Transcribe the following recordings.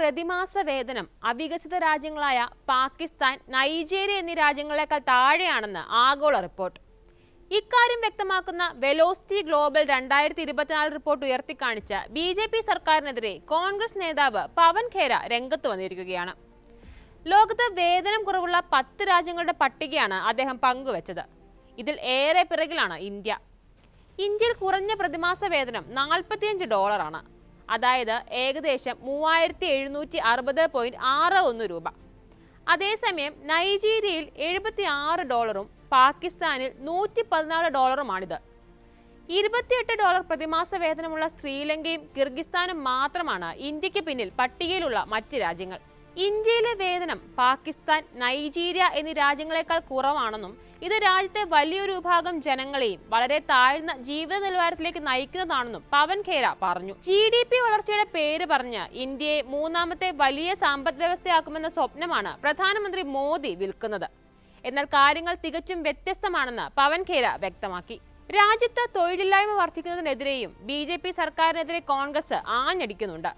പ്രതിമാസ വേതനം അവികസിത രാജ്യങ്ങളായ പാകിസ്ഥാൻ, നൈജീരിയ എന്നീ രാജ്യങ്ങളെക്കാൾ താഴെയാണെന്ന് ആഗോള റിപ്പോർട്ട്. ഇക്കാര്യം വ്യക്തമാക്കുന്ന വെലോസിറ്റി ഗ്ലോബൽ 2024 റിപ്പോർട്ട് ഉയർത്തിക്കാണിച്ച BJP സർക്കാരിനെതിരെ കോൺഗ്രസ് നേതാവ് പവൻ ഖേര രംഗത്ത് വന്നിരിക്കുകയാണ്. ലോകത്ത് വേതനം കുറവുള്ള 10 രാജ്യങ്ങളുടെ പട്ടികയാണ് അദ്ദേഹം പങ്കുവച്ചത്. ഇതിൽ ഏറെ പിറകിലാണ് ഇന്ത്യ. ഇന്ത്യയിൽ കുറഞ്ഞ പ്രതിമാസ വേതനം $45 ആണ്. അതായത് ഏകദേശം 3760.61 രൂപ. അതേസമയം നൈജീരിയയിൽ $76, പാകിസ്ഥാനിൽ $114. $28 പ്രതിമാസ വേതനമുള്ള ശ്രീലങ്കയും കിർഗിസ്ഥാനും മാത്രമാണ് ഇന്ത്യക്ക് പിന്നിൽ പട്ടികയിലുള്ള മറ്റ് രാജ്യങ്ങൾ. ഇന്ത്യയിലെ വേതനം പാകിസ്ഥാൻ, നൈജീരിയ എന്നീ രാജ്യങ്ങളെക്കാൾ കുറവാണെന്നും ഇത് രാജ്യത്തെ വലിയൊരു വിഭാഗം ജനങ്ങളെയും വളരെ താഴ്ന്ന ജീവിത നിലവാരത്തിലേക്ക് നയിക്കുന്നതാണെന്നും പവൻ ഖേര പറഞ്ഞു. GDP വളർച്ചയുടെ പേര് പറഞ്ഞ് ഇന്ത്യയെ 3ാമത്തെ വലിയ സമ്പദ് വ്യവസ്ഥയാക്കുമെന്ന സ്വപ്നമാണ് പ്രധാനമന്ത്രി മോദി വിൽക്കുന്നത്. എന്നാൽ കാര്യങ്ങൾ തികച്ചും വ്യത്യസ്തമാണെന്ന് പവൻ ഖേര വ്യക്തമാക്കി. രാജ്യത്ത് തൊഴിലില്ലായ്മ വർദ്ധിക്കുന്നതിനെതിരെയും BJP സർക്കാരിനെതിരെ കോൺഗ്രസ് ആഞ്ഞടിക്കുന്നുണ്ട്.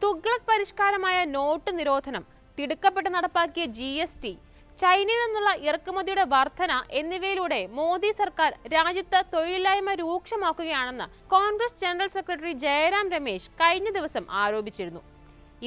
തുഗ്ലക് പരിഷ്കാരമായ നോട്ട് നിരോധനം, തിടുക്കപ്പെട്ട് നടപ്പാക്കിയ GST, ചൈനയിൽ നിന്നുള്ള ഇറക്കുമതിയുടെ വർധന എന്നിവയിലൂടെ മോദി സർക്കാർ രാജ്യത്ത് തൊഴിലില്ലായ്മ രൂക്ഷമാക്കുകയാണെന്ന് കോൺഗ്രസ് ജനറൽ സെക്രട്ടറി ജയറാം രമേശ് കഴിഞ്ഞ ദിവസം ആരോപിച്ചിരുന്നു.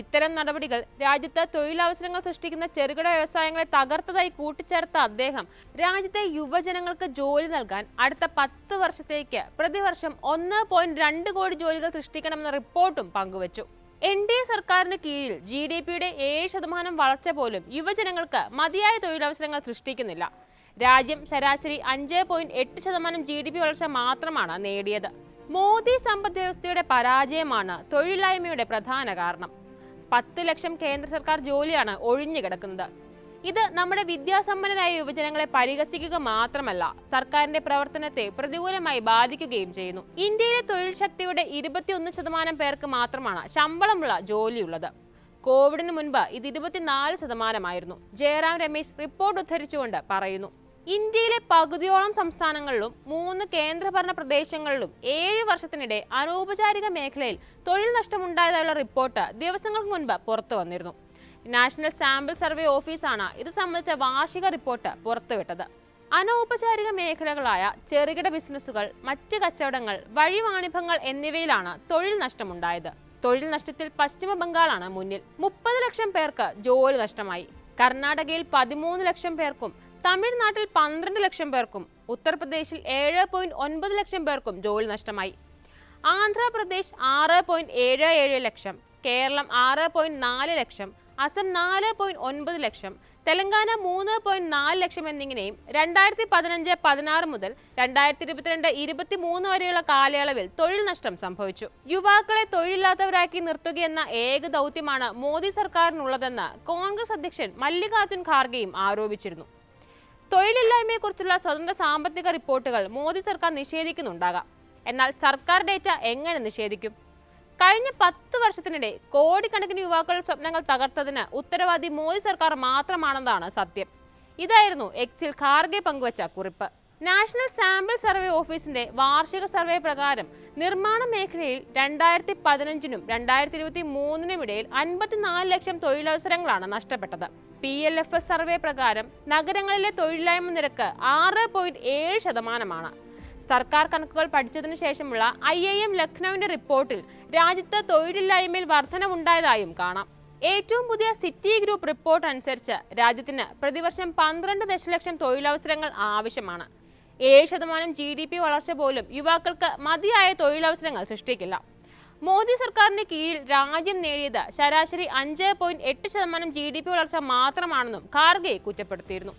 ഇത്തരം നടപടികൾ രാജ്യത്ത് തൊഴിലവസരങ്ങൾ സൃഷ്ടിക്കുന്ന ചെറുകിട വ്യവസായങ്ങളെ തകർത്തതായി കൂട്ടിച്ചേർത്ത അദ്ദേഹം രാജ്യത്തെ യുവജനങ്ങൾക്ക് ജോലി നൽകാൻ അടുത്ത 10 വർഷത്തേക്ക് പ്രതിവർഷം 1.2 കോടി ജോലികൾ സൃഷ്ടിക്കണമെന്ന റിപ്പോർട്ടും പങ്കുവച്ചു. NDA സർക്കാരിന് കീഴിൽ GDPയുടെ 7% വളർച്ച പോലും യുവജനങ്ങൾക്ക് മതിയായ തൊഴിലവസരങ്ങൾ സൃഷ്ടിക്കുന്നില്ല. രാജ്യം ശരാശരി 5.8% GDP വളർച്ച മാത്രമാണ് നേടിയത്. മോദി സമ്പദ് വ്യവസ്ഥയുടെ പരാജയമാണ് തൊഴിലില്ലായ്മയുടെ പ്രധാന കാരണം. 10 ലക്ഷം കേന്ദ്ര സർക്കാർ ജോലിയാണ് ഒഴിഞ്ഞുകിടക്കുന്നത്. ഇത് നമ്മുടെ വിദ്യാസമ്പന്നരായ യുവജനങ്ങളെ പരിഹസിക്കുക മാത്രമല്ല, സർക്കാരിന്റെ പ്രവർത്തനത്തെ പ്രതികൂലമായി ബാധിക്കുകയും ചെയ്യുന്നു. ഇന്ത്യയിലെ തൊഴിൽ ശക്തിയുടെ 21% പേർക്ക് മാത്രമാണ് ശമ്പളമുള്ള ജോലിയുള്ളത്. കോവിഡിന് മുൻപ് ഇത് 24% ജയറാം രമേശ് റിപ്പോർട്ട് ഉദ്ധരിച്ചുകൊണ്ട് പറയുന്നു. ഇന്ത്യയിലെ പകുതിയോളം സംസ്ഥാനങ്ങളിലും 3 കേന്ദ്രഭരണ പ്രദേശങ്ങളിലും 7 വർഷത്തിനിടെ അനൗപചാരിക മേഖലയിൽ തൊഴിൽ നഷ്ടമുണ്ടായതായുള്ള റിപ്പോർട്ട് ദിവസങ്ങൾക്ക് മുൻപ് പുറത്തു വന്നിരുന്നു. നാഷണൽ സാമ്പിൾ സർവേ ഓഫീസാണ് ഇത് സംബന്ധിച്ച വാർഷിക റിപ്പോർട്ട് പുറത്തുവിട്ടത്. അനൗപചാരിക മേഖലകളായ ചെറുകിട ബിസിനസ്സുകൾ, മറ്റ് കച്ചവടങ്ങൾ, വഴിവാണിഭങ്ങൾ എന്നിവയിലാണ് തൊഴിൽ നഷ്ടമുണ്ടായത്. തൊഴിൽ നഷ്ടത്തിൽ പശ്ചിമ ബംഗാളാണ് മുന്നിൽ. 30 ലക്ഷം പേർക്ക് ജോലി നഷ്ടമായി. കർണാടകയിൽ 13 ലക്ഷം പേർക്കും, തമിഴ്നാട്ടിൽ 12 ലക്ഷം പേർക്കും, ഉത്തർപ്രദേശിൽ 7.9 ലക്ഷം പേർക്കും ജോലി നഷ്ടമായി. ആന്ധ്രാപ്രദേശ് 6.77 ലക്ഷം, കേരളം 6.4 ലക്ഷം, അസം 4.9 ലക്ഷം, തെലങ്കാന 3.4 ലക്ഷം എന്നിങ്ങനെയും 2015-16 മുതൽ 2022-23 വരെയുള്ള കാലയളവിൽ തൊഴിൽ നഷ്ടം സംഭവിച്ചു. യുവാക്കളെ തൊഴിലില്ലാത്തവരാക്കി നിർത്തുകയെന്ന ഏക ദൗത്യമാണ് മോദി സർക്കാരിനുള്ളതെന്ന് കോൺഗ്രസ് അധ്യക്ഷൻ മല്ലികാർജുൻ ഖാർഗെയും ആരോപിച്ചിരുന്നു. തൊഴിലില്ലായ്മയെക്കുറിച്ചുള്ള സ്വതന്ത്ര സാമ്പത്തിക റിപ്പോർട്ടുകൾ മോദി സർക്കാർ നിഷേധിക്കുന്നുണ്ടാകാം. എന്നാൽ സർക്കാർ ഡേറ്റ എങ്ങനെ നിഷേധിക്കും? കഴിഞ്ഞ 10 വർഷത്തിനിടെ കോടിക്കണക്കിന് യുവാക്കളുടെ സ്വപ്നങ്ങൾ തകർത്തതിന് ഉത്തരവാദി മോദി സർക്കാർ മാത്രമാണെന്നാണ് സത്യം. ഇതായിരുന്നു എക്സിൽ ഖാർഗെ പങ്കുവച്ച കുറിപ്പ്. നാഷണൽ സാമ്പിൾ സർവേ ഓഫീസിന്റെ വാർഷിക സർവേ പ്രകാരം നിർമ്മാണ മേഖലയിൽ 2015-നും 2023-നും ഇടയിൽ 54 ലക്ഷം തൊഴിലവസരങ്ങളാണ് നഷ്ടപ്പെട്ടത്. PLFS സർവേ പ്രകാരം നഗരങ്ങളിലെ തൊഴിലില്ലായ്മ നിരക്ക് 6.7%. സർക്കാർ കണക്കുകൾ പഠിച്ചതിനു ശേഷമുള്ള IIM ലക്നൌവിന്റെ റിപ്പോർട്ടിൽ രാജ്യത്ത് തൊഴിലില്ലായ്മയിൽ വർധനവുണ്ടായതായും കാണാം. ഏറ്റവും പുതിയ സിറ്റി ഗ്രൂപ്പ് റിപ്പോർട്ട് അനുസരിച്ച് രാജ്യത്തിന് പ്രതിവർഷം 12 ദശലക്ഷം തൊഴിലവസരങ്ങൾ ആവശ്യമാണ്. 7% GDP വളർച്ച പോലും യുവാക്കൾക്ക് മതിയായ തൊഴിലവസരങ്ങൾ സൃഷ്ടിക്കില്ല. മോദി സർക്കാരിന് കീഴിൽ രാജ്യം നേടിയത് ശരാശരി 5.8% GDP വളർച്ച മാത്രമാണെന്നും ഖാർഗെ കുറ്റപ്പെടുത്തിയിരുന്നു.